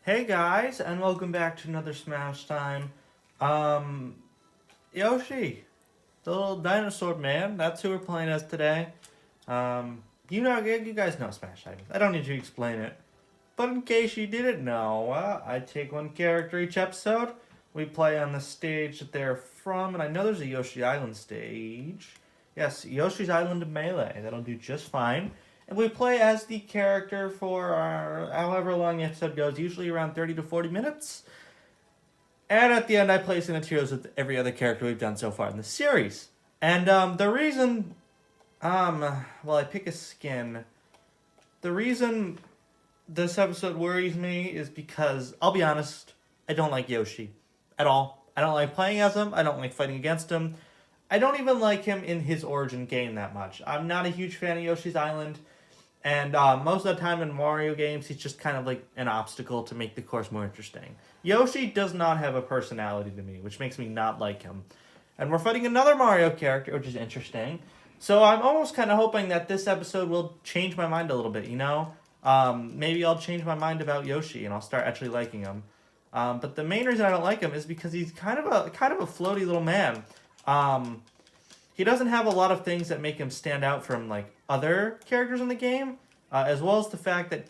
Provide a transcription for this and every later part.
Hey guys, and welcome back to another Smash Time. Um, Yoshi, the little dinosaur man, that's who we're playing as today. You guys know Smash Time. I don't need to explain it. But in case you didn't know, I take one character each episode. We play on the stage that they're from, and I know there's a Yoshi Island stage. Yes, Yoshi's Island Melee. That'll do just fine. And we play as the character for however long the episode goes, usually around 30 to 40 minutes. And at the end, I place in a tiers with every other character we've done so far in the series. And the reason, I pick a skin. The reason this episode worries me is because, I'll be honest, I don't like Yoshi at all. I don't like playing as him. I don't like fighting against him. I don't even like him in his origin game that much. I'm not a huge fan of Yoshi's Island. And most of the time in Mario games, he's just kind of like an obstacle to make the course more interesting. Yoshi does not have a personality to me, which makes me not like him. And we're fighting another Mario character, which is interesting. So I'm almost kind of hoping that this episode will change my mind a little bit, you know? Maybe I'll change my mind about Yoshi and I'll start actually liking him. But the main reason I don't like him is because he's kind of a floaty little man. He doesn't have a lot of things that make him stand out from like other characters in the game, as well as the fact that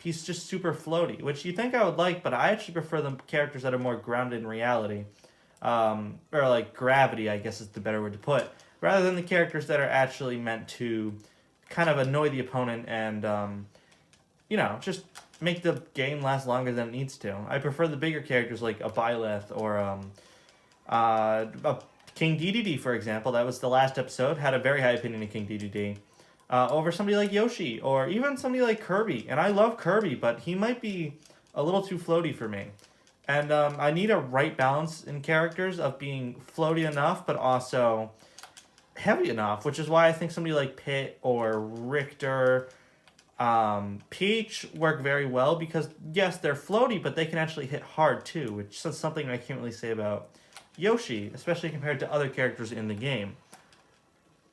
he's just super floaty, which you think I would like, but I actually prefer the characters that are more grounded in reality, or like gravity, I guess is the better word to put, rather than the characters that are actually meant to kind of annoy the opponent and just make the game last longer than it needs to. I prefer the bigger characters like a Byleth or a King DDD, for example. That was the last episode. Had a very high opinion of King DDD. Over somebody like Yoshi or even somebody like Kirby. And I love Kirby, but he might be a little too floaty for me. And I need a right balance in characters of being floaty enough, but also heavy enough, which is why I think somebody like Pit or Richter, Peach work very well because, yes, they're floaty, but they can actually hit hard too, which is something I can't really say about Yoshi, especially compared to other characters in the game.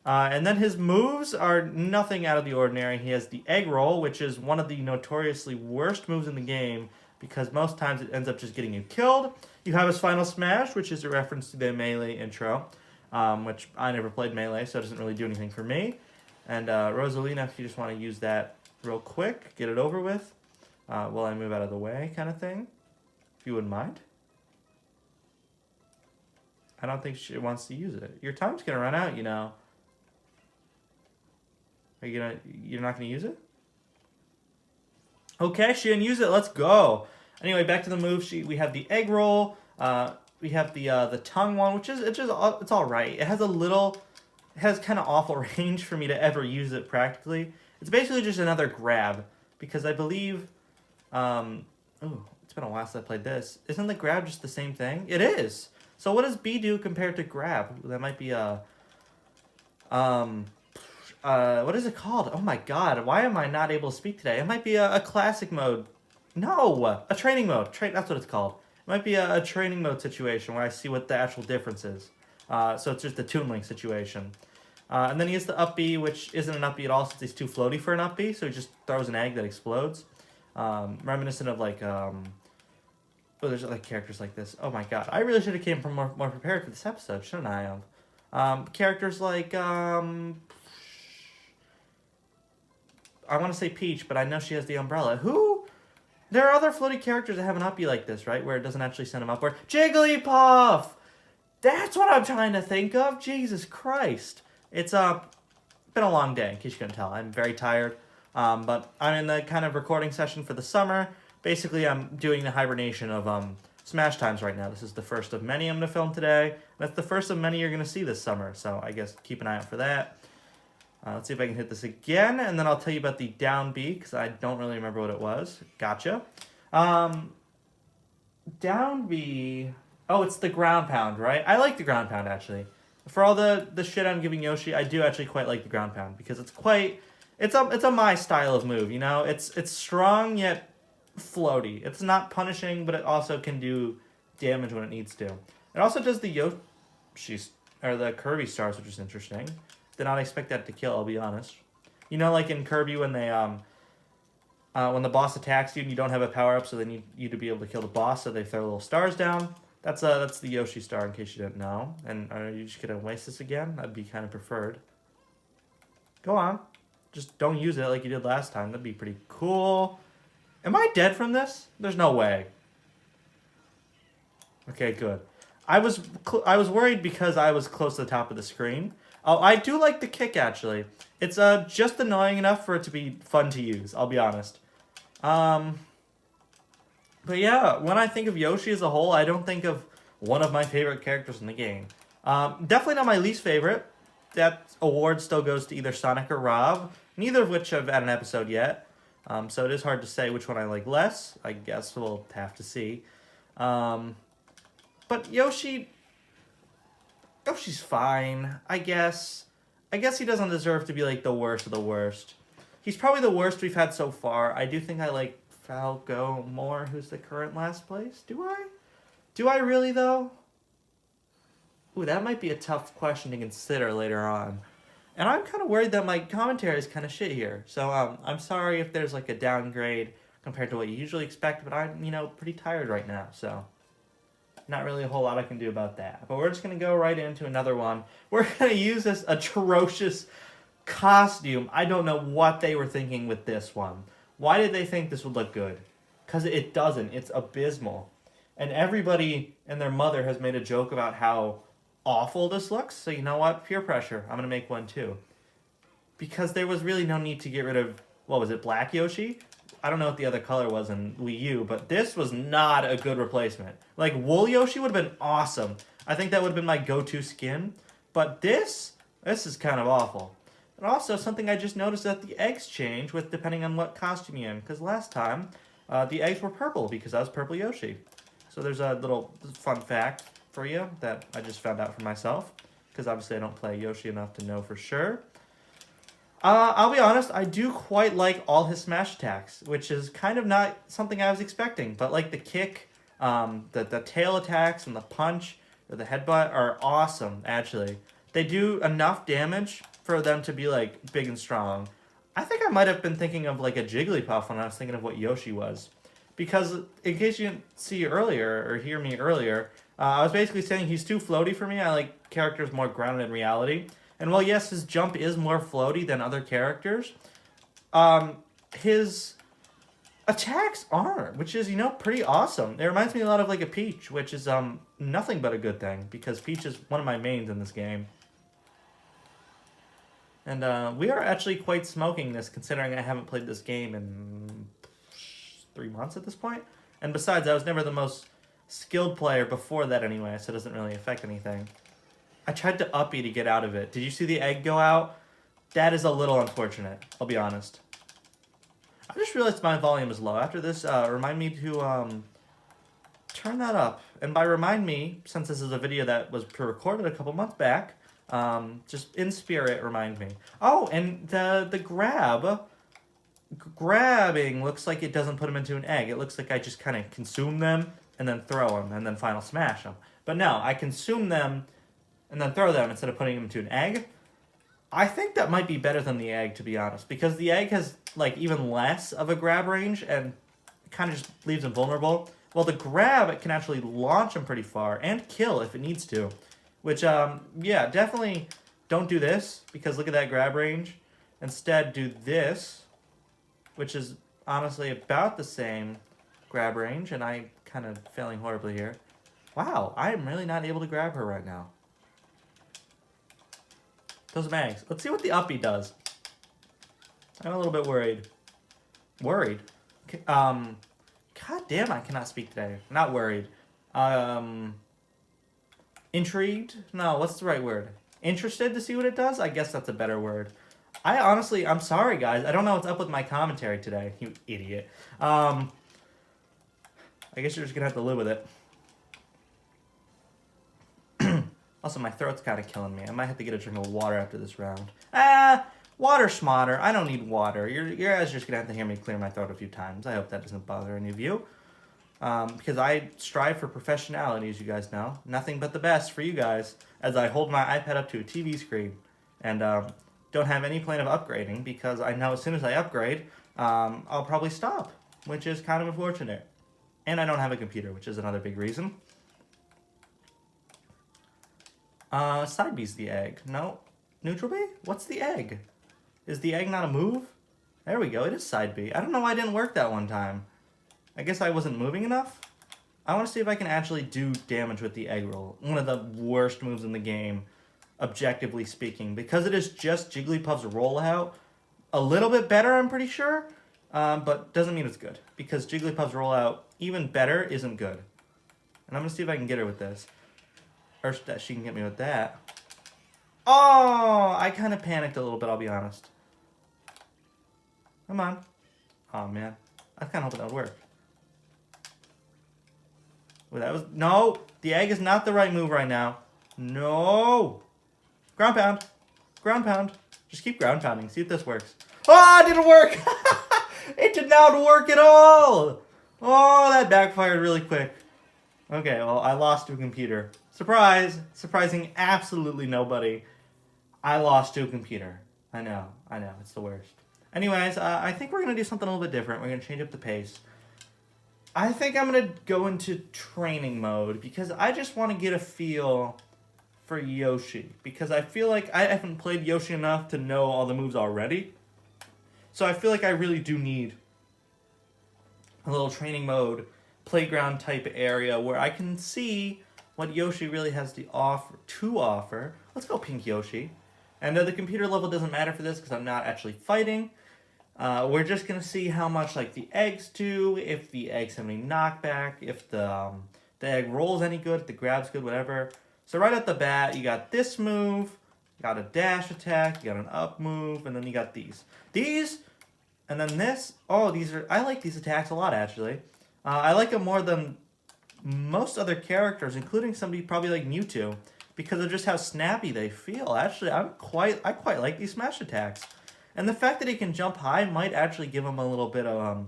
And then his moves are nothing out of the ordinary. He has the egg roll, which is one of the notoriously worst moves in the game because most times it ends up just getting you killed. You have his final smash, which is a reference to the Melee intro, which I never played Melee, so it doesn't really do anything for me. And Rosalina, if you just want to use that real quick, get it over with, while I move out of the way kind of thing, if you wouldn't mind. I don't think she wants to use it. Your time's gonna run out, you know. You're not gonna use it? Okay, she didn't use it. Let's go. Anyway, back to the move sheet. We have the egg roll. We have the tongue one, which is it's all right. It has kind of awful range for me to ever use it practically. It's basically just another grab because I believe, it's been a while since I played this. Isn't the grab just the same thing? It is. So what does B do compared to grab? That might be a, what is it called? Oh my god, why am I not able to speak today? It might be a classic mode. No, a training mode. That's what it's called. It might be a training mode situation where I see what the actual difference is. So it's just a Toon Link situation. And then he has the up B, which isn't an up B at all since he's too floaty for an up B, so he just throws an egg that explodes. Reminiscent of like, there's like characters like this. Oh my god, I really should have came from more prepared for this episode, shouldn't I have? Characters like, I want to say Peach, but I know she has the umbrella. There are other floaty characters that have an up B like this, right? Where it doesn't actually send them upward. Jigglypuff! That's what I'm trying to think of. Jesus Christ. It's been a long day, in case you couldn't tell. I'm very tired. But I'm in the kind of recording session for the summer. Basically, I'm doing the hibernation of Smash Times right now. This is the first of many I'm going to film today. That's the first of many you're going to see this summer. So I guess keep an eye out for that. Let's see if I can hit this again, and then I'll tell you about the down B, because I don't really remember what it was. Gotcha. Down B... Oh, it's the ground pound, right? I like the ground pound, actually. For all the shit I'm giving Yoshi, I do actually quite like the ground pound, because it's a my style of move, you know? It's strong, yet floaty. It's not punishing, but it also can do damage when it needs to. It also does the Yoshi's, or the Kirby stars, which is interesting. Did not expect that to kill, I'll be honest. You know, like in Kirby when they When the boss attacks you and you don't have a power-up, so they need you to be able to kill the boss, so they throw little stars down. That's the Yoshi star, in case you didn't know. And are you just going to waste this again? That'd be kind of preferred. Go on. Just don't use it like you did last time. That'd be pretty cool. Am I dead from this? There's no way. Okay, good. I was worried because I was close to the top of the screen. Oh, I do like the kick, actually. It's just annoying enough for it to be fun to use, I'll be honest. But yeah, when I think of Yoshi as a whole, I don't think of one of my favorite characters in the game. Definitely not my least favorite. That award still goes to either Sonic or Rob, neither of which have had an episode yet. So it is hard to say which one I like less. I guess we'll have to see. But Yoshi's fine, I guess. I guess he doesn't deserve to be like the worst of the worst. He's probably the worst we've had so far. I do think I like Falco more, who's the current last place. Do I? Do I really, though? Ooh, that might be a tough question to consider later on. And I'm kind of worried that my commentary is kind of shit here. So I'm sorry if there's like a downgrade compared to what you usually expect, but I'm, pretty tired right now, so not really a whole lot I can do about that. But we're just going to go right into another one. We're going to use this atrocious costume. I don't know what they were thinking with this one. Why did they think this would look good? Because it doesn't. It's abysmal. And everybody and their mother has made a joke about how awful this looks. So you know what? Peer pressure. I'm going to make one too. Because there was really no need to get rid of, what was it, Black Yoshi? I don't know what the other color was in Wii U, but this was not a good replacement. Like, Wool Yoshi would have been awesome. I think that would have been my go-to skin. But this is kind of awful. And also, something I just noticed that the eggs change with depending on what costume you're in. Because last time, the eggs were purple because I was Purple Yoshi. So there's a little fun fact for you that I just found out for myself. Because obviously I don't play Yoshi enough to know for sure. I'll be honest, I do quite like all his smash attacks, which is kind of not something I was expecting. But like the kick, the tail attacks, and the punch, or the headbutt are awesome, actually. They do enough damage for them to be like big and strong. I think I might have been thinking of like a Jigglypuff when I was thinking of what Yoshi was. Because in case you didn't see earlier, or hear me earlier, I was basically saying he's too floaty for me. I like characters more grounded in reality. And while yes, his jump is more floaty than other characters, his attacks aren't, which is, pretty awesome. It reminds me a lot of like a Peach, which is nothing but a good thing, because Peach is one of my mains in this game. And we are actually quite smoking this, considering I haven't played this game in 3 months at this point. And besides, I was never the most skilled player before that anyway, so it doesn't really affect anything. I tried to uppy to get out of it. Did you see the egg go out? That is a little unfortunate, I'll be honest. I just realized my volume is low. After this, remind me to turn that up. And by remind me, since this is a video that was pre-recorded a couple months back, just in spirit, remind me. Oh, and the grabbing looks like it doesn't put them into an egg. It looks like I just kind of consume them and then throw them and then final smash them. But no, I consume them and then throw them instead of putting them into an egg. I think that might be better than the egg, to be honest, because the egg has like even less of a grab range and kind of just leaves them vulnerable. Well, the grab, it can actually launch them pretty far and kill if it needs to, which, yeah, definitely don't do this, because look at that grab range. Instead, do this, which is honestly about the same grab range, and I'm kind of failing horribly here. Wow, I am really not able to grab her right now. Those mags. Let's see what the uppy does. I'm a little bit worried. Worried? God damn, I cannot speak today. Not worried. Intrigued? No, what's the right word? Interested to see what it does? I guess that's a better word. I'm sorry, guys. I don't know what's up with my commentary today, you idiot. I guess you're just gonna have to live with it. Also, my throat's kind of killing me. I might have to get a drink of water after this round. Water schmatter. I don't need water. You guys are just going to have to hear me clear my throat a few times. I hope that doesn't bother any of you. Because I strive for professionality, as you guys know. Nothing but the best for you guys as I hold my iPad up to a TV screen. And don't have any plan of upgrading, because I know as soon as I upgrade, I'll probably stop, which is kind of unfortunate. And I don't have a computer, which is another big reason. Side B's the egg. No. Neutral B? What's the egg? Is the egg not a move? There we go. It is side B. I don't know why it didn't work that one time. I guess I wasn't moving enough? I want to see if I can actually do damage with the egg roll. One of the worst moves in the game, objectively speaking. Because it is just Jigglypuff's rollout. A little bit better, I'm pretty sure. But doesn't mean it's good. Because Jigglypuff's rollout, even better, isn't good. And I'm going to see if I can get her with this. Or that she can get me with that. Oh! I kind of panicked a little bit, I'll be honest. Come on. Oh, man. I was kind of hoping that would work. Well, that was... No! The egg is not the right move right now. No! Ground pound. Ground pound. Just keep ground pounding. See if this works. Oh, it didn't work! It did not work at all! Oh, that backfired really quick. Okay, well, I lost to a computer. Surprise! Surprising absolutely nobody. I lost to a computer. I know. It's the worst. Anyways, I think we're going to do something a little bit different. We're going to change up the pace. I think I'm going to go into training mode because I just want to get a feel for Yoshi. Because I feel like I haven't played Yoshi enough to know all the moves already. So I feel like I really do need a little training mode, playground type area where I can see what Yoshi really has to offer. Let's go Pink Yoshi. And the computer level doesn't matter for this because I'm not actually fighting. We're just going to see how much like the eggs do, if the eggs have any knockback, if the egg rolls any good, if the grab's good, whatever. So right at the bat, you got this move, you got a dash attack, you got an up move, and then you got these. These, and then this. Oh, I like these attacks a lot, actually. I like them more than most other characters, including somebody probably like Mewtwo, because of just how snappy they feel. Actually, I quite like these smash attacks. And the fact that he can jump high might actually give him a little bit of,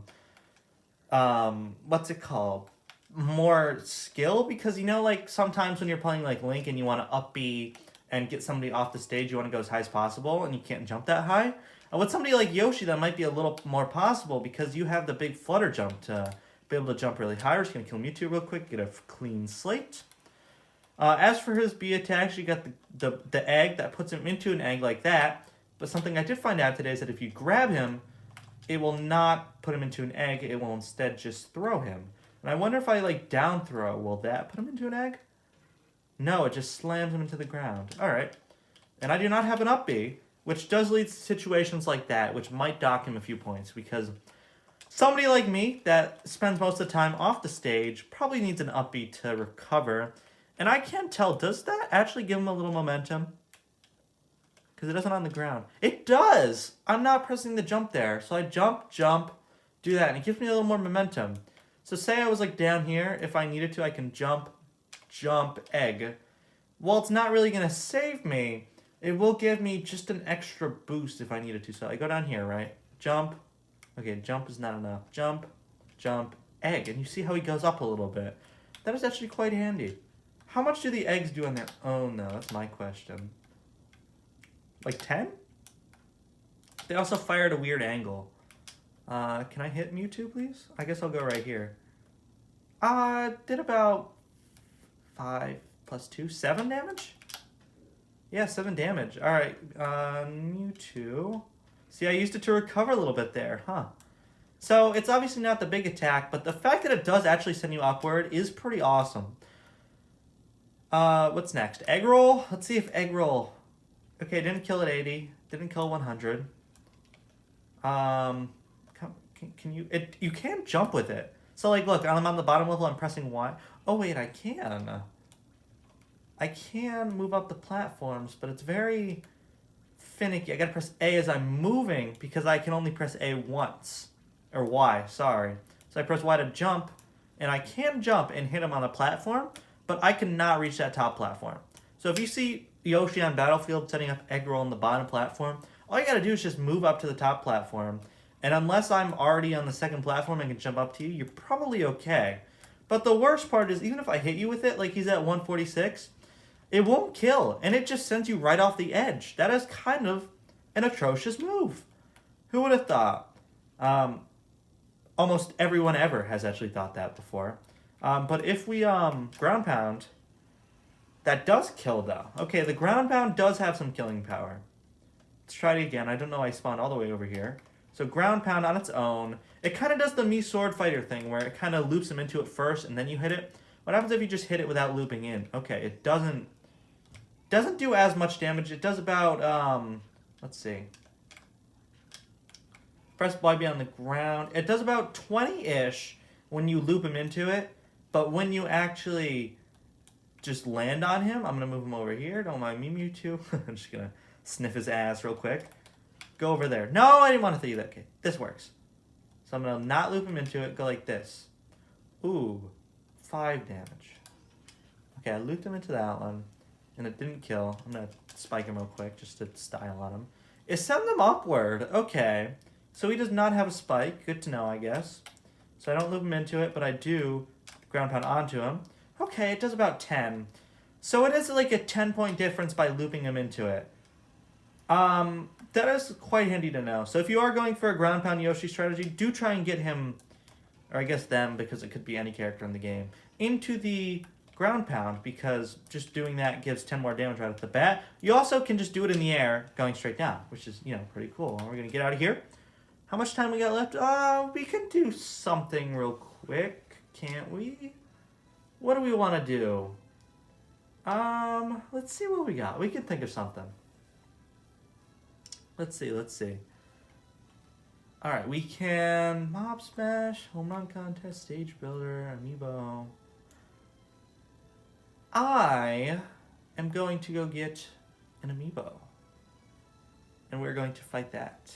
what's it called? More skill, because you know, like, sometimes when you're playing, like, Link and you want to up B and get somebody off the stage, you want to go as high as possible, and you can't jump that high. And with somebody like Yoshi, that might be a little more possible, because you have the big flutter jump to be able to jump really high. We're just going to kill Mewtwo real quick, get a clean slate. As for his B attacks, you got the egg that puts him into an egg like that. But something I did find out today is that if you grab him, it will not put him into an egg. It will instead just throw him. And I wonder if I like down throw, will that put him into an egg? No, it just slams him into the ground. All right. And I do not have an up B, which does lead to situations like that, which might dock him a few points, because somebody like me that spends most of the time off the stage probably needs an up B to recover. And I can't tell, does that actually give him a little momentum? Because it doesn't on the ground. It does! I'm not pressing the jump there. So I jump, do that, and it gives me a little more momentum. So say I was like down here, if I needed to, I can jump, egg. Well, it's not really going to save me. It will give me just an extra boost if I needed to. So I go down here, right? Jump. Okay, jump is not enough. Jump, egg. And you see how he goes up a little bit. That is actually quite handy. How much do the eggs do on their own, though? That's my question. Like 10? They also fire at a weird angle. Can I hit Mewtwo, please? I guess I'll go right here. Did about 5 plus 2, 7 damage? Yeah, 7 damage. Alright, Mewtwo. See, I used it to recover a little bit there, huh? So, it's obviously not the big attack, but the fact that it does actually send you upward is pretty awesome. What's next? Egg roll? Let's see if egg roll... Okay, didn't kill at 80. Didn't kill 100. Can you... You can't jump with it. So, like, look, I'm on the bottom level, I'm pressing Y. Oh, wait, I can. I can move up the platforms, but it's very finicky. I gotta press A as I'm moving, because I can only press A once. Or Y, sorry. So I press Y to jump, and I can jump and hit him on the platform, but I cannot reach that top platform. So if you see Yoshi on Battlefield setting up egg roll on the bottom platform, all you gotta do is just move up to the top platform. And unless I'm already on the second platform and can jump up to you, you're probably okay. But the worst part is, even if I hit you with it, like he's at 146, it won't kill, and it just sends you right off the edge. That is kind of an atrocious move. Who would have thought? Almost everyone ever has actually thought that before. But if we ground pound, that does kill though. Okay, the ground pound does have some killing power. Let's try it again. I don't know why I spawned all the way over here. So ground pound on its own. It kind of does the me sword fighter thing where it kind of loops him into it first and then you hit it. What happens if you just hit it without looping in? Okay, it doesn't do as much damage. It does about let's see. Press YB on the ground. It does about 20-ish when you loop him into it, but when you actually just land on him, I'm gonna move him over here. Don't mind me, Mewtwo. I'm just gonna sniff his ass real quick. Go over there. No, I didn't want to do that. Okay, this works. So I'm gonna not loop him into it. Go like this. Ooh, 5 damage. Okay, I looped him into that one, and it didn't kill. I'm gonna spike him real quick just to style on him. It sent them upward. Okay, so he does not have a spike. Good to know, I guess. So I don't loop him into it, but I do ground pound onto him. Okay, it does about 10. So it is like a 10-point difference by looping him into it. That is quite handy to know. So if you are going for a ground pound Yoshi strategy, do try and get him, or I guess them, because it could be any character in the game, into the ground pound, because just doing that gives 10 more damage right off the bat. You also can just do it in the air, going straight down, which is, you know, pretty cool. We're going to get out of here. How much time we got left? We can do something real quick, can't we? What do we want to do? Let's see what we got. We can think of something. Let's see. Alright, we can Mob Smash, Home Run Contest, Stage Builder, Amiibo. I am going to go get an Amiibo. And we're going to fight that.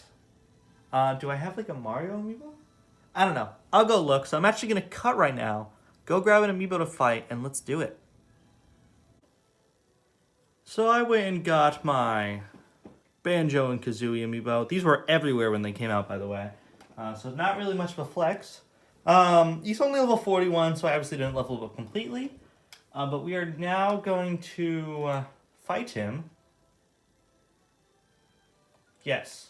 Do I have like a Mario Amiibo? I don't know. I'll go look. So I'm actually going to cut right now. Go grab an Amiibo to fight, and let's do it. So I went and got my Banjo and Kazooie Amiibo. These were everywhere when they came out, by the way. So not really much of a flex. He's only level 41, so I obviously didn't level up completely. But we are now going to fight him. Yes.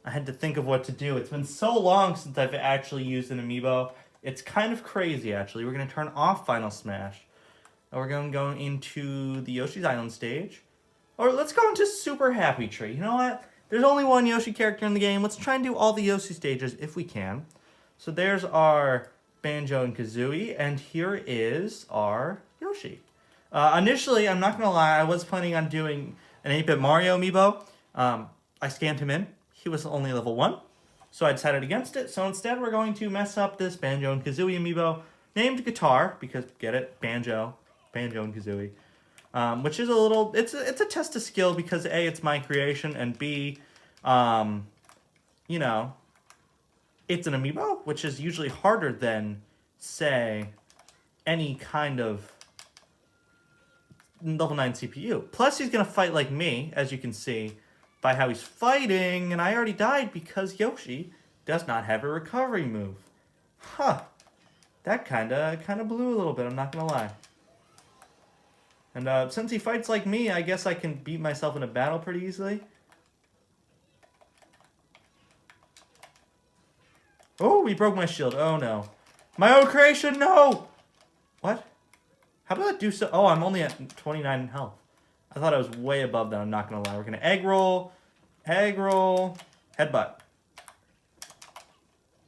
I had to think of what to do. It's been so long since I've actually used an Amiibo. It's kind of crazy, actually. We're going to turn off Final Smash. And we're going to go into the Yoshi's Island stage. Or let's go into Super Happy Tree. You know what? There's only one Yoshi character in the game. Let's try and do all the Yoshi stages if we can. So there's our Banjo and Kazooie. And here is our Yoshi. Initially, I'm not going to lie, I was planning on doing an 8-bit Mario Amiibo. I scanned him in. He was only level 1. So I decided against it. So instead, we're going to mess up this Banjo and Kazooie Amiibo named Guitar, because, get it, Banjo and Kazooie. Which is a little, it's a test of skill because A, it's my creation, and B, you know, it's an Amiibo, which is usually harder than, say, any kind of level 9 CPU. Plus, he's going to fight like me, as you can see, by how he's fighting, and I already died because Yoshi does not have a recovery move. Huh. That kind of blew a little bit, I'm not going to lie. And since he fights like me, I guess I can beat myself in a battle pretty easily. Oh, he broke my shield. Oh, no. My own creation, no! What? How did that do so? Oh, I'm only at 29 health. I thought I was way above that, I'm not going to lie. We're going to egg roll, headbutt.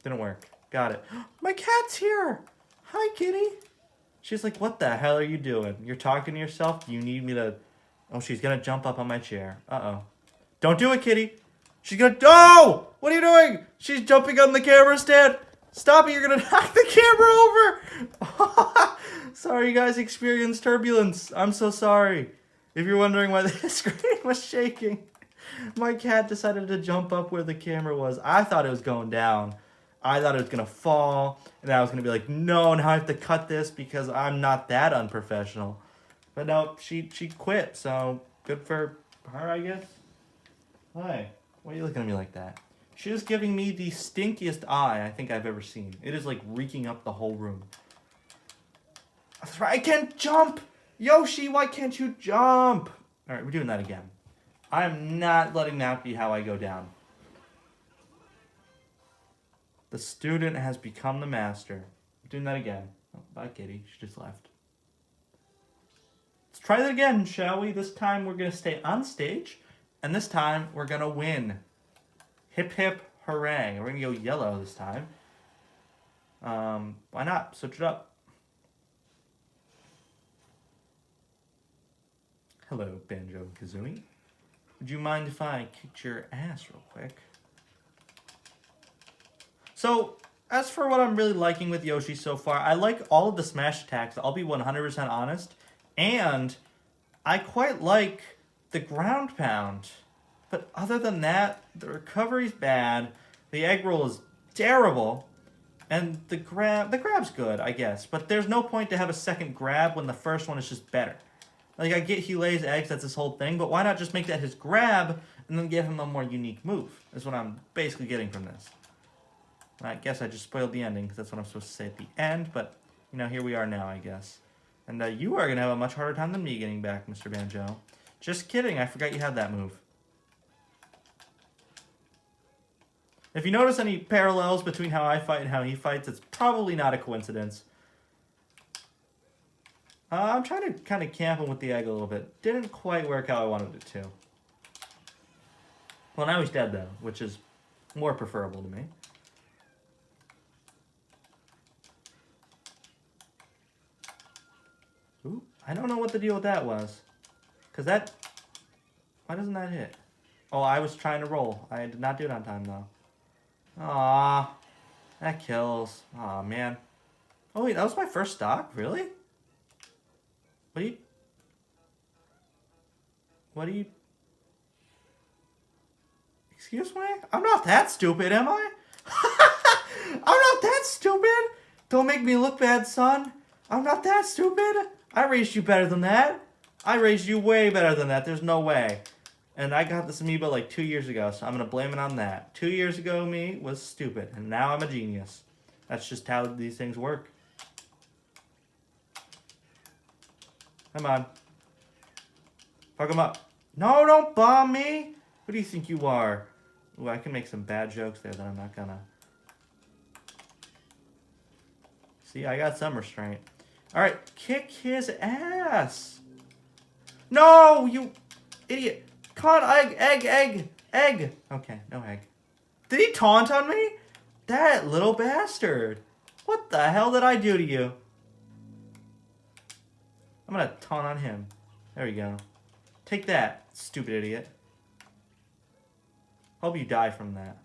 Didn't work. Got it. My cat's here! Hi, kitty! She's like, what the hell are you doing? You're talking to yourself? You need me to... Oh, she's going to jump up on my chair. Uh-oh. Don't do it, kitty. She's going to... Oh! What are you doing? She's jumping on the camera stand. Stop it. You're going to knock the camera over. Sorry, you guys experienced turbulence. I'm so sorry. If you're wondering why the screen was shaking, my cat decided to jump up where the camera was. I thought it was going down. I thought it was going to fall, and I was going to be like, no, now I have to cut this because I'm not that unprofessional. But no, she quit, so good for her, I guess. Hi, why are you looking at me like that? She is giving me the stinkiest eye I think I've ever seen. It is like reeking up the whole room. That's right, I can't jump! Yoshi, why can't you jump? Alright, we're doing that again. I'm not letting that be how I go down. The student has become the master. Doing that again. Oh, bye, Kitty. She just left. Let's try that again, shall we? This time we're going to stay on stage, and this time we're going to win. Hip, hip, hooray. We're going to go yellow this time. Why not? Switch it up. Hello, Banjo-Kazooie. Would you mind if I kicked your ass real quick? So, as for what I'm really liking with Yoshi so far, I like all of the smash attacks, I'll be 100% honest. And I quite like the ground pound. But other than that, the recovery's bad, the egg roll is terrible, and the grab's good, I guess. But there's no point to have a second grab when the first one is just better. Like, I get he lays eggs, that's his whole thing, but why not just make that his grab and then give him a more unique move? Is what I'm basically getting from this. I guess I just spoiled the ending, because that's what I'm supposed to say at the end, but, you know, here we are now, I guess. And you are going to have a much harder time than me getting back, Mr. Banjo. Just kidding, I forgot you had that move. If you notice any parallels between how I fight and how he fights, it's probably not a coincidence. I'm trying to kind of camp him with the egg a little bit. Didn't quite work how I wanted it to. Well, now he's dead, though, which is more preferable to me. Ooh, I don't know what the deal with that was. Because that... Why doesn't that hit? Oh, I was trying to roll. I did not do it on time, though. Aww. That kills. Aw, man. Oh, wait, that was my first stock? Really? What do you... Excuse me? I'm not that stupid, am I? I'm not that stupid! Don't make me look bad, son. I'm not that stupid. I raised you better than that. I raised you way better than that. There's no way. And I got this amiibo like 2 years ago, so I'm going to blame it on that. 2 years ago, me was stupid, and now I'm a genius. That's just how these things work. Come on. Fuck him up. No, don't bomb me! Who do you think you are? Ooh, I can make some bad jokes there that I'm not gonna. See, I got some restraint. Alright, kick his ass! No, you idiot! Come on, egg! Okay, no egg. Did he taunt on me? That little bastard! What the hell did I do to you? I'm gonna taunt on him. There we go. Take that, stupid idiot. Hope you die from that.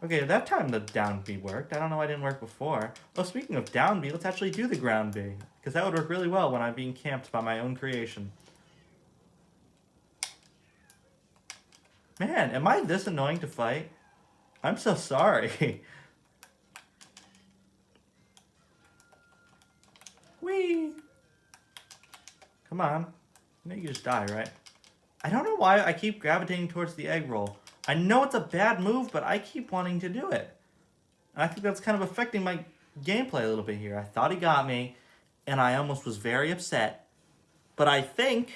Okay, that time the down B worked. I don't know why it didn't work before. Well, speaking of down B, let's actually do the ground B. Because that would work really well when I'm being camped by my own creation. Man, am I this annoying to fight? I'm so sorry. Whee! Come on. You know you just die, right? I don't know why I keep gravitating towards the egg roll. I know it's a bad move, but I keep wanting to do it. And I think that's kind of affecting my gameplay a little bit here. I thought he got me, and I almost was very upset. But I think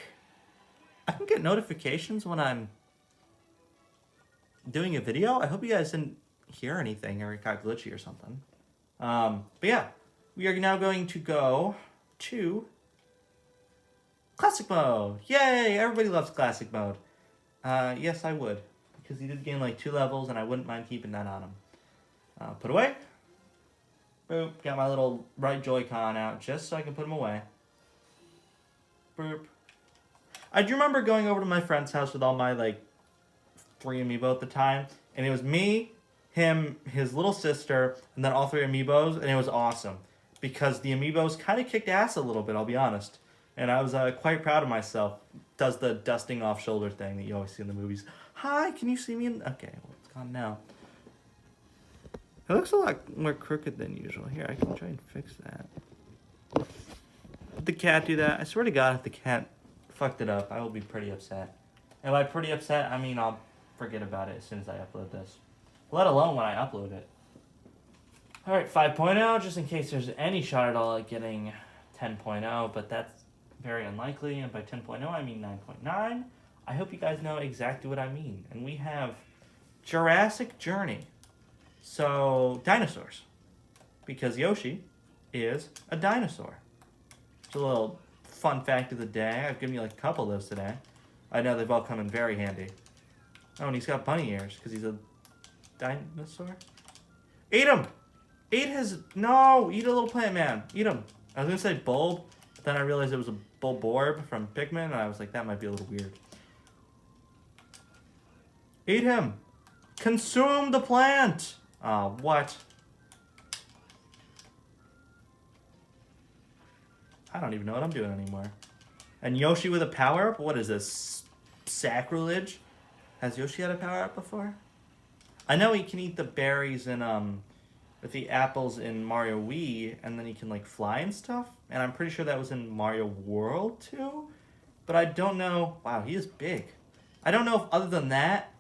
I can get notifications when I'm doing a video. I hope you guys didn't hear anything or it got glitchy or something. But yeah, we are now going to go to Classic mode! Yay! Everybody loves classic mode. Yes, I would. Because he did gain like 2 levels, and I wouldn't mind keeping that on him. Put away. Boop. Got my little right Joy-Con out just so I can put him away. Boop. I do remember going over to my friend's house with all my, like, 3 amiibo at the time. And it was me, him, his little sister, and then all 3 amiibos, and it was awesome. Because the amiibos kind of kicked ass a little bit, I'll be honest. And I was quite proud of myself. Does the dusting off shoulder thing that you always see in the movies. Hi, can you see me? Okay, well, it's gone now. It looks a lot more crooked than usual. Here, I can try and fix that. Did the cat do that? I swear to God, if the cat fucked it up, I will be pretty upset. And by pretty upset, I mean I'll forget about it as soon as I upload this. Let alone when I upload it. Alright, 5.0, just in case there's any shot at all at getting 10.0, but that's very unlikely, and by 10.0 I mean 9.9. I hope you guys know exactly what I mean. And we have Jurassic Journey. So, dinosaurs. Because Yoshi is a dinosaur. It's a little fun fact of the day. I've given you like a couple of those today. I know they've all come in very handy. Oh, and he's got bunny ears because he's a dinosaur. Eat him! Eat his... No! Eat a little plant man. Eat him. I was going to say bulb, but then I realized it was a bulborb from Pikmin, and I was like, that might be a little weird. Eat him! Consume the plant! Oh, what? I don't even know what I'm doing anymore. And Yoshi with a power-up? What is this? Sacrilege? Has Yoshi had a power-up before? I know he can eat the berries and with the apples in Mario Wii, and then he can like fly and stuff. And I'm pretty sure that was in Mario World too. But I don't know. Wow, he is big. I don't know if other than that,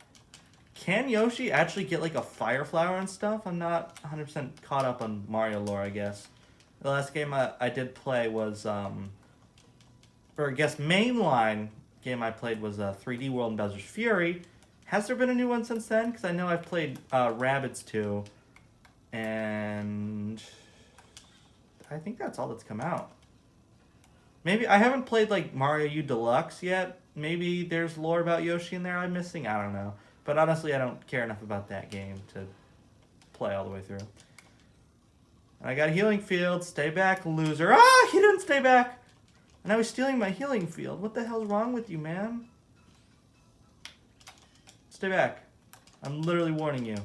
can Yoshi actually get like a fire flower and stuff? I'm not 100% caught up on Mario lore, I guess. The last game I did play was, or I guess mainline game I played was 3D World and Bowser's Fury. Has there been a new one since then? Because I know I've played Rabbids 2, and I think that's all that's come out. Maybe I haven't played like Mario U Deluxe yet. Maybe there's lore about Yoshi in there I'm missing. I don't know. But honestly, I don't care enough about that game to play all the way through. I got a healing field. Stay back, loser. Ah, he didn't stay back. And now he's stealing my healing field. What the hell's wrong with you, man? Stay back. I'm literally warning you.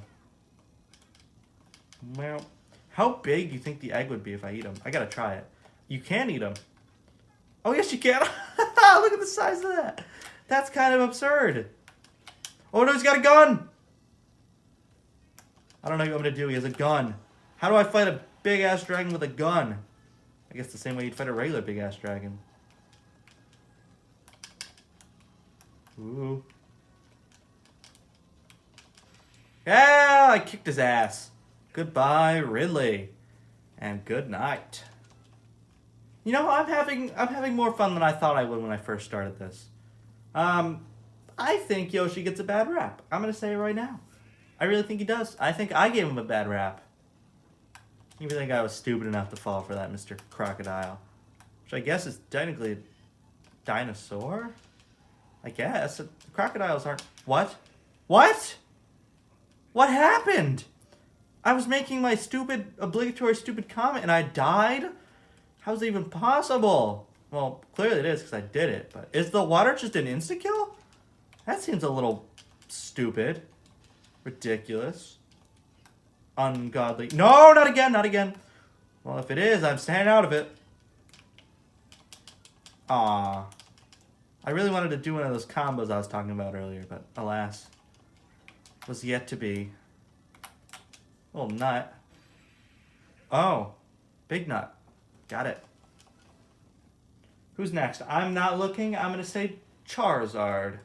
Well, how big do you think the egg would be if I eat him? I gotta try it. You can eat him. Oh, yes, you can. Look at the size of that. That's kind of absurd. Oh, no, he's got a gun. I don't know what you want me to do. He has a gun. How do I fight a big-ass dragon with a gun? I guess the same way you'd fight a regular big-ass dragon. Ooh. Yeah, I kicked his ass. Goodbye, Ridley. And good night. You know, I'm having more fun than I thought I would when I first started this. I think Yoshi gets a bad rap. I'm going to say it right now. I really think he does. I think I gave him a bad rap. You think I was stupid enough to fall for that, Mr. Crocodile? Which I guess is technically a dinosaur? I guess. Crocodiles aren't... What? What? What happened? I was making my obligatory stupid comment and I died? How's that even possible? Well, clearly it is because I did it. But is the water just an insta-kill? That seems a little stupid. Ridiculous. Ungodly. No, not again, not again. Well, if it is, I'm staying out of it. Aw. I really wanted to do one of those combos I was talking about earlier, but alas. Was yet to be. Little nut. Oh. Big nut. Got it. Who's next? I'm not looking. I'm going to say Charizard.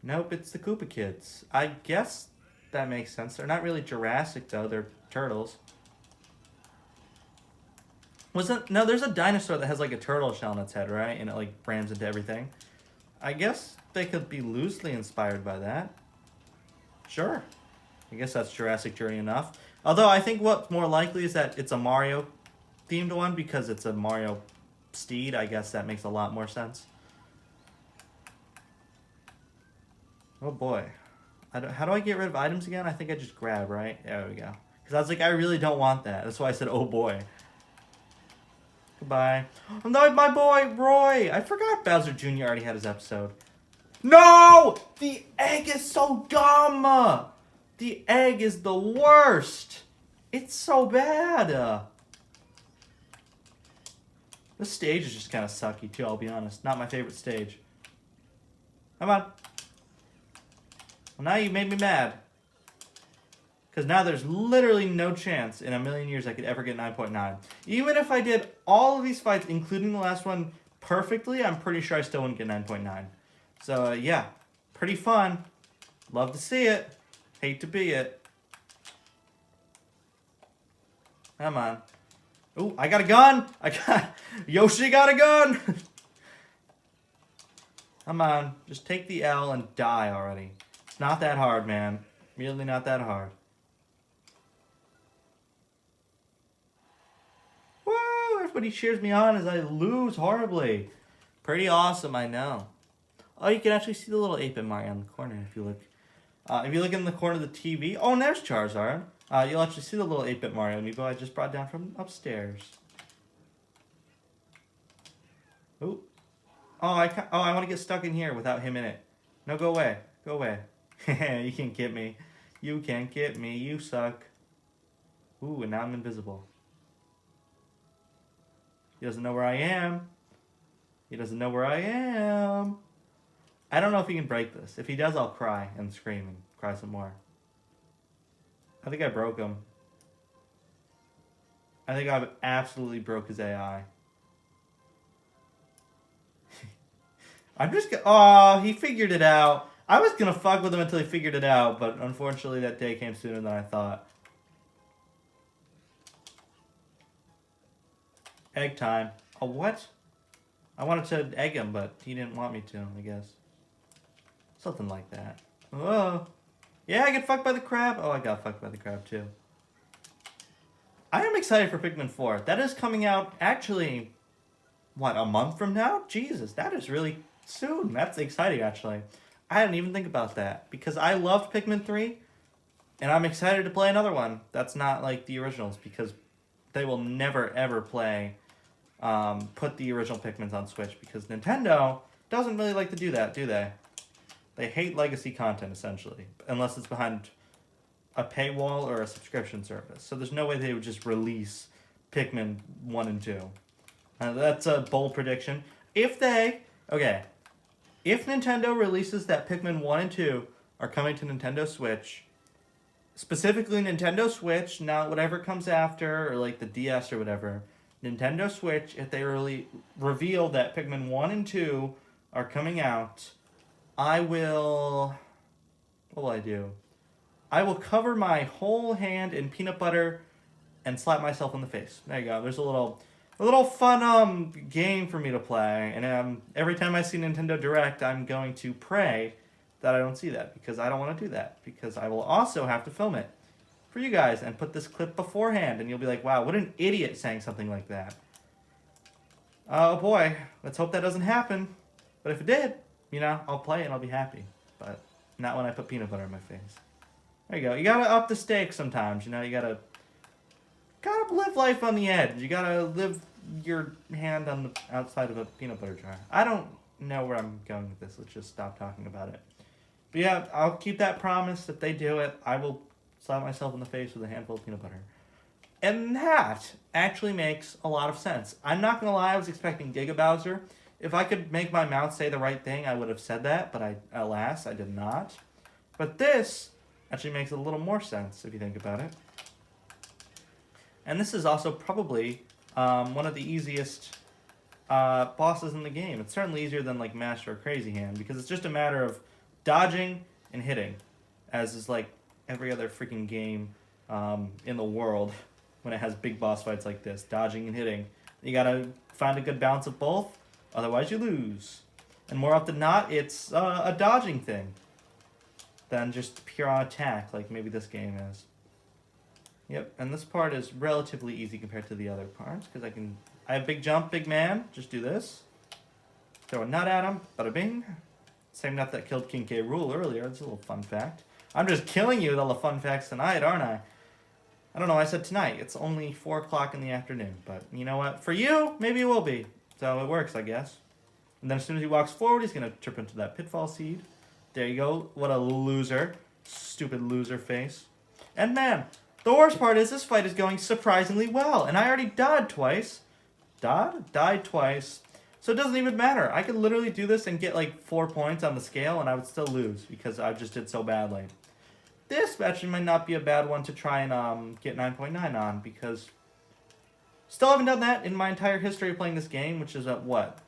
Nope, it's the Koopa Kids. I guess that makes sense. They're not really Jurassic, though. They're turtles. No, there's a dinosaur that has, like, a turtle shell on its head, right? And it, like, rams into everything. I guess they could be loosely inspired by that. Sure. I guess that's Jurassic Journey enough. Although, I think what's more likely is that it's a Mario-themed one because it's a Mario steed. I guess that makes a lot more sense. Oh boy. How do I get rid of items again? I think I just grab, right? There we go. Because I was like, I really don't want that. That's why I said, oh boy. Goodbye. Oh no, my boy, Roy! I forgot Bowser Jr. already had his episode. No! The egg is so dumb! The egg is the worst! It's so bad! This stage is just kind of sucky too, I'll be honest. Not my favorite stage. Come on. Well, now you made me mad. Because now there's literally no chance in a million years I could ever get 9.9. Even if I did all of these fights, including the last one, perfectly, I'm pretty sure I still wouldn't get 9.9. So, yeah. Pretty fun. Love to see it. Hate to be it. Come on. Ooh, I got a gun! Yoshi got a gun! Come on. Just take the L and die already. It's not that hard, man. Really not that hard. Woo! Everybody cheers me on as I lose horribly. Pretty awesome, I know. Oh, you can actually see the little 8-bit Mario in the corner if you look. If you look in the corner of the TV. Oh, and there's Charizard. You'll actually see the little 8-bit Mario amiibo I just brought down from upstairs. Ooh. Oh, I want to get stuck in here without him in it. No, go away. Go away. You can't get me. You can't get me. You suck. Ooh, and now I'm invisible. He doesn't know where I am. He doesn't know where I am. I don't know if he can break this. If he does, I'll cry and scream and cry some more. I think I broke him. I think I absolutely broke his AI. I'm just gonna... Oh, he figured it out. I was gonna fuck with him until he figured it out, but unfortunately that day came sooner than I thought. Egg time. Oh, what? I wanted to egg him, but he didn't want me to, I guess. Something like that. Oh. Yeah, I get fucked by the crab. Oh, I got fucked by the crab, too. I am excited for Pikmin 4. That is coming out, actually, what, a month from now? Jesus, that is really soon. That's exciting, actually. I didn't even think about that, because I loved Pikmin 3, and I'm excited to play another one that's not like the originals, because they will never, ever play, put the original Pikmins on Switch, because Nintendo doesn't really like to do that, do they? They hate legacy content, essentially, unless it's behind a paywall or a subscription service. So there's no way they would just release Pikmin 1 and 2. That's a bold prediction. If Nintendo releases that Pikmin 1 and 2 are coming to Nintendo Switch, specifically Nintendo Switch, not whatever comes after, or like the DS or whatever, Nintendo Switch, if they really reveal that Pikmin 1 and 2 are coming out, I will... What will I do? I will cover my whole hand in peanut butter and slap myself in the face. There you go. There's a little fun game for me to play. And every time I see Nintendo Direct, I'm going to pray that I don't see that, because I don't want to do that. Because I will also have to film it for you guys and put this clip beforehand. And you'll be like, wow, what an idiot saying something like that. Oh boy, let's hope that doesn't happen. But if it did, you know, I'll play and I'll be happy. But not when I put peanut butter in my face. There you go. You gotta up the stakes sometimes, you know, you gotta live life on the edge. You gotta live your hand on the outside of a peanut butter jar. I don't know where I'm going with this. Let's just stop talking about it. But yeah, I'll keep that promise. If they do it, I will slap myself in the face with a handful of peanut butter. And that actually makes a lot of sense. I'm not gonna lie, I was expecting Giga Bowser. If I could make my mouth say the right thing, I would have said that, but alas, I did not. But this actually makes a little more sense if you think about it. And this is also probably one of the easiest bosses in the game. It's certainly easier than like Master or Crazy Hand, because it's just a matter of dodging and hitting, as is like every other freaking game in the world when it has big boss fights like this. Dodging and hitting. You gotta find a good balance of both, otherwise you lose. And more often than not, it's a dodging thing than just pure attack, like maybe this game is. Yep, and this part is relatively easy compared to the other parts, because I have big jump, big man, just do this. Throw a nut at him, bada bing. Same nut that killed King K. Rool earlier, that's a little fun fact. I'm just killing you with all the fun facts tonight, aren't I? I don't know, I said tonight, it's only 4 o'clock in the afternoon, but you know what? For you, maybe it will be. So it works, I guess. And then as soon as he walks forward, he's going to trip into that pitfall seed. There you go. What a loser. Stupid loser face. And man, the worst part is this fight is going surprisingly well. And I already died twice. Died twice. So it doesn't even matter. I could literally do this and get like 4 points on the scale and I would still lose because I just did so badly. This actually might not be a bad one to try and get 9.9 on, because still haven't done that in my entire history of playing this game, which is what?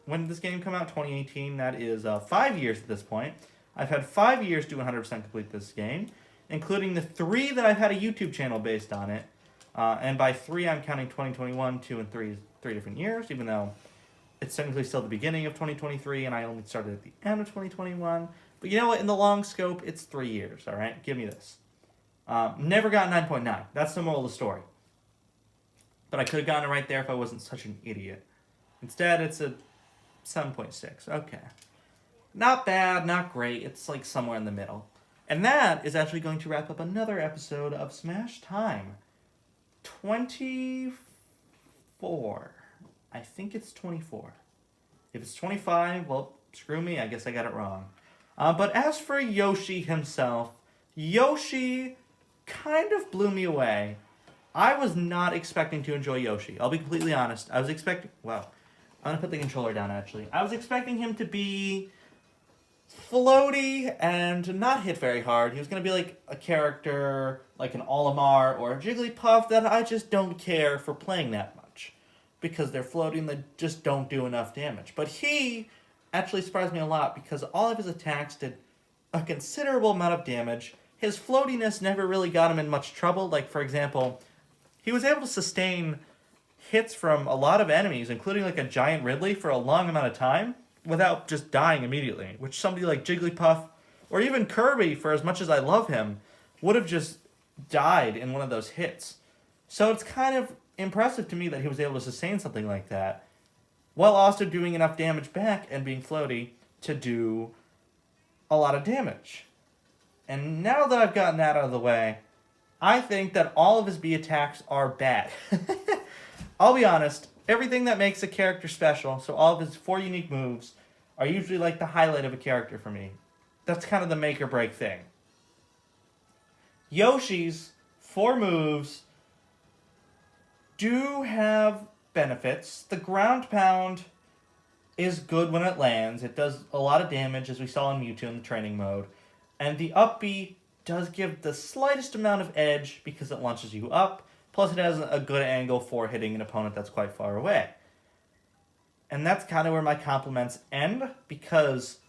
When did this game come out? 2018. That is 5 years at this point. I've had 5 years to 100% complete this game, including the 3 that I've had a YouTube channel based on it. And by 3, I'm counting 2021, 2, and 3 different years, even though it's technically still the beginning of 2023, and I only started at the end of 2021. But you know what? In the long scope, it's 3 years, all right? Give me this. Never got 9.9. That's the moral of the story. But I could have gotten it right there if I wasn't such an idiot. Instead, it's a 7.6. Okay. Not bad, not great. It's like somewhere in the middle. And that is actually going to wrap up another episode of Smash Time. 24. I think it's 24. If it's 25, well, screw me, I guess I got it wrong. But as for Yoshi himself, Yoshi kind of blew me away. I was not expecting to enjoy Yoshi. I'll be completely honest. I was expecting... Wow. I'm going to put the controller down, actually. I was expecting him to be floaty and not hit very hard. He was going to be like a character like an Olimar or a Jigglypuff that I just don't care for playing that much. Because they're floating, they just don't do enough damage. But he actually surprised me a lot because all of his attacks did a considerable amount of damage. His floatiness never really got him in much trouble. Like, for example, he was able to sustain hits from a lot of enemies, including like a giant Ridley, for a long amount of time without just dying immediately, which somebody like Jigglypuff or even Kirby, for as much as I love him, would have just died in one of those hits. So it's kind of impressive to me that he was able to sustain something like that while also doing enough damage back and being floaty to do a lot of damage. And now that I've gotten that out of the way, I think that all of his B attacks are bad. I'll be honest, everything that makes a character special, so all of his 4 unique moves, are usually like the highlight of a character for me. That's kind of the make or break thing. Yoshi's 4 moves do have benefits. The ground pound is good when it lands. It does a lot of damage, as we saw in Mewtwo in the training mode. And the up B does give the slightest amount of edge because it launches you up. Plus it has a good angle for hitting an opponent that's quite far away. And that's kind of where my compliments end, because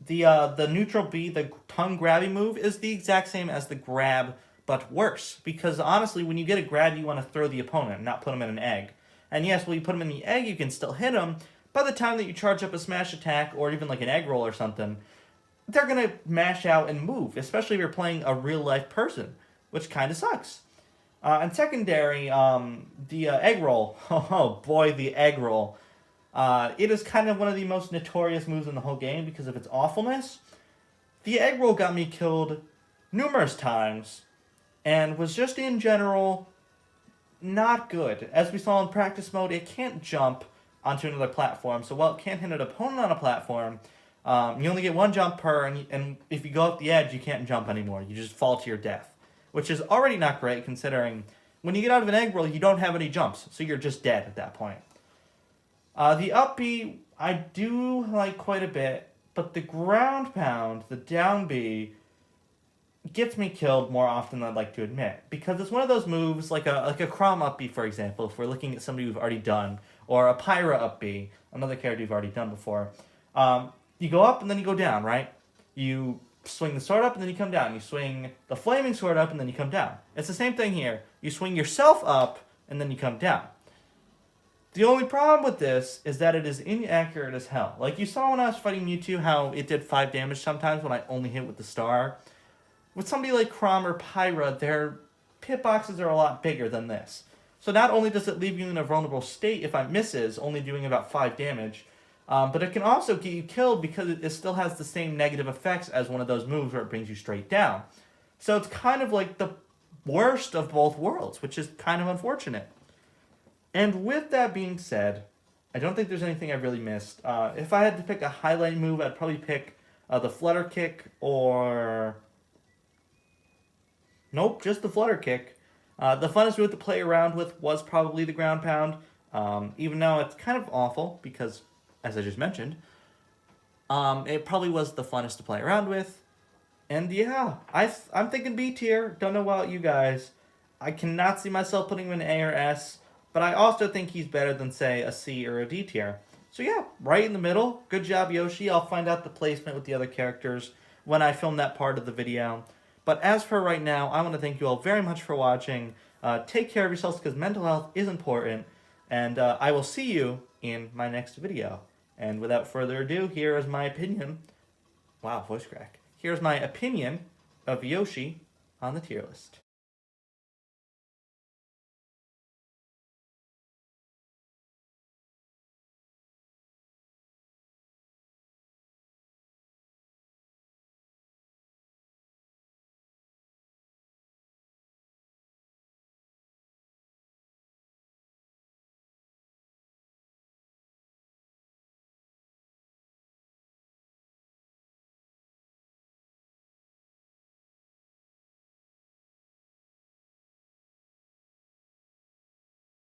the neutral B, the tongue grabby move, is the exact same as the grab, but worse. Because honestly, when you get a grab, you want to throw the opponent, not put him in an egg. And yes, when you put him in the egg, you can still hit him. By the time that you charge up a smash attack, or even like an egg roll or something, they're going to mash out and move, especially if you're playing a real-life person, which kind of sucks. And secondary, the egg roll. Oh boy, the egg roll. It is kind of one of the most notorious moves in the whole game because of its awfulness. The egg roll got me killed numerous times, and was just in general not good. As we saw in practice mode, it can't jump onto another platform, so while it can't hit an opponent on a platform, you only get 1 jump per, and if you go up the edge, you can't jump anymore. You just fall to your death, which is already not great considering when you get out of an egg roll, you don't have any jumps, so you're just dead at that point. The up B, I do like quite a bit, but the ground pound, the down B, gets me killed more often than I'd like to admit. Because it's one of those moves, like a Chrom up B, for example, if we're looking at somebody we've already done, or a Pyra up B, another character you've already done before. You go up and then you go down, right? You swing the sword up and then you come down. You swing the flaming sword up and then you come down. It's the same thing here. You swing yourself up and then you come down. The only problem with this is that it is inaccurate as hell. Like you saw when I was fighting Mewtwo, how it did 5 damage sometimes when I only hit with the star. With somebody like Chrom or Pyra, their hitboxes are a lot bigger than this. So not only does it leave you in a vulnerable state if it misses, only doing about 5 damage, but it can also get you killed because it still has the same negative effects as one of those moves where it brings you straight down. So it's kind of like the worst of both worlds, which is kind of unfortunate. And with that being said, I don't think there's anything I've really missed. If I had to pick a highlight move, I'd probably pick the flutter kick or... Nope, just the flutter kick. The funnest move to play around with was probably the ground pound, even though it's kind of awful because, as I just mentioned, it probably was the funnest to play around with. And yeah, I'm thinking B tier. Don't know about you guys. I cannot see myself putting him in A or S, but I also think he's better than, say, a C or a D tier. So yeah, right in the middle. Good job, Yoshi. I'll find out the placement with the other characters when I film that part of the video. But as for right now, I want to thank you all very much for watching. Take care of yourselves because mental health is important. And I will see you in in my next video. And without further ado, here is my opinion. Wow, voice crack. Here's my opinion of Yoshi on the tier list.